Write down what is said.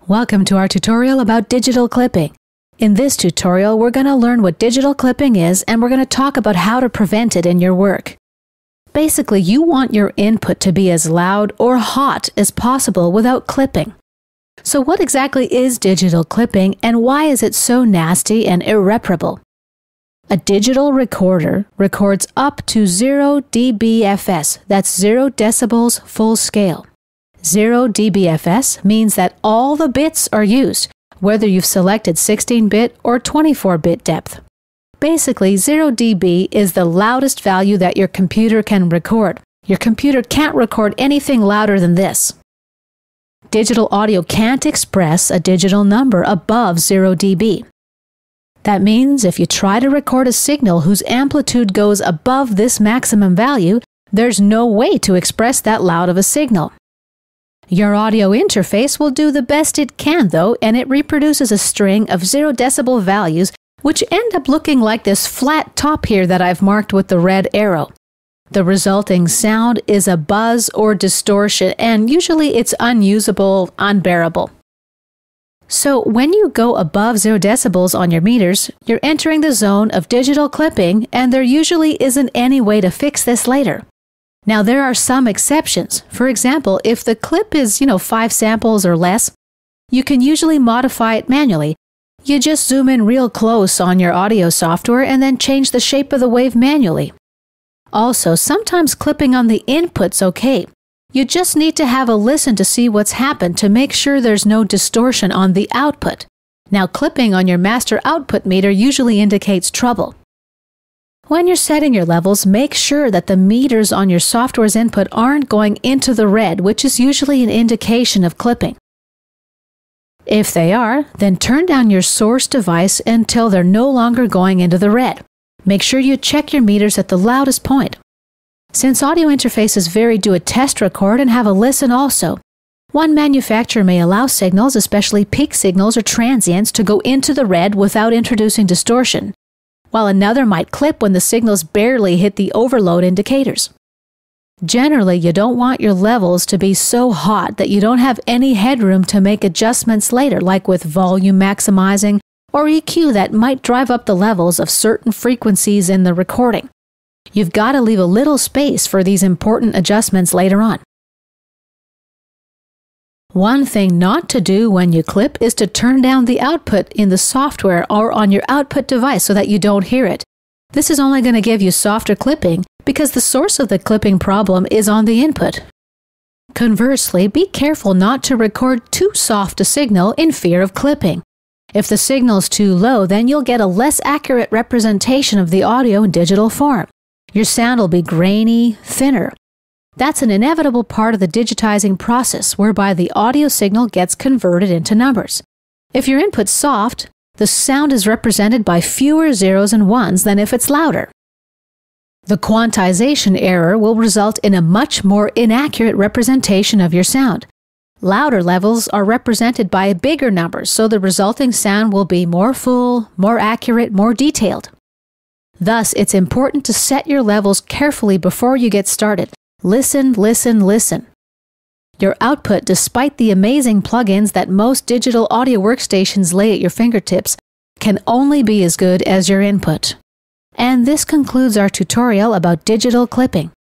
Welcome to our tutorial about digital clipping. In this tutorial, we're going to learn what digital clipping is and we're going to talk about how to prevent it in your work. Basically, you want your input to be as loud or hot as possible without clipping. So what exactly is digital clipping and why is it so nasty and irreparable? A digital recorder records up to 0 dBFS, that's 0 decibels full scale. 0 dBFS means that all the bits are used, whether you've selected 16-bit or 24-bit depth. Basically, 0 dB is the loudest value that your computer can record. Your computer can't record anything louder than this. Digital audio can't express a digital number above 0 dB. That means if you try to record a signal whose amplitude goes above this maximum value, there's no way to express that loud of a signal. Your audio interface will do the best it can though, and it reproduces a string of 0 decibel values which end up looking like this flat top here that I've marked with the red arrow. The resulting sound is a buzz or distortion, and usually it's unusable, unbearable. So when you go above 0 decibels on your meters, you're entering the zone of digital clipping, and there usually isn't any way to fix this later. Now, there are some exceptions. For example, if the clip is, 5 samples or less, you can usually modify it manually. You just zoom in real close on your audio software and then change the shape of the wave manually. Also, sometimes clipping on the input's okay. You just need to have a listen to see what's happened to make sure there's no distortion on the output. Now, clipping on your master output meter usually indicates trouble. When you're setting your levels, make sure that the meters on your software's input aren't going into the red, which is usually an indication of clipping. If they are, then turn down your source device until they're no longer going into the red. Make sure you check your meters at the loudest point. Since audio interfaces vary, do a test record and have a listen also. One manufacturer may allow signals, especially peak signals or transients, to go into the red without introducing distortion, while another might clip when the signals barely hit the overload indicators. Generally, you don't want your levels to be so hot that you don't have any headroom to make adjustments later, like with volume maximizing or EQ that might drive up the levels of certain frequencies in the recording. You've got to leave a little space for these important adjustments later on. One thing not to do when you clip is to turn down the output in the software or on your output device so that you don't hear it. This is only going to give you softer clipping because the source of the clipping problem is on the input. Conversely, be careful not to record too soft a signal in fear of clipping. If the signal's too low, then you'll get a less accurate representation of the audio in digital form. Your sound will be grainy, thinner. That's an inevitable part of the digitizing process whereby the audio signal gets converted into numbers. If your input's soft, the sound is represented by fewer zeros and ones than if it's louder. The quantization error will result in a much more inaccurate representation of your sound. Louder levels are represented by bigger numbers, so the resulting sound will be more full, more accurate, more detailed. Thus, it's important to set your levels carefully before you get started. Listen, listen, listen. Your output, despite the amazing plugins that most digital audio workstations lay at your fingertips, can only be as good as your input. And this concludes our tutorial about digital clipping.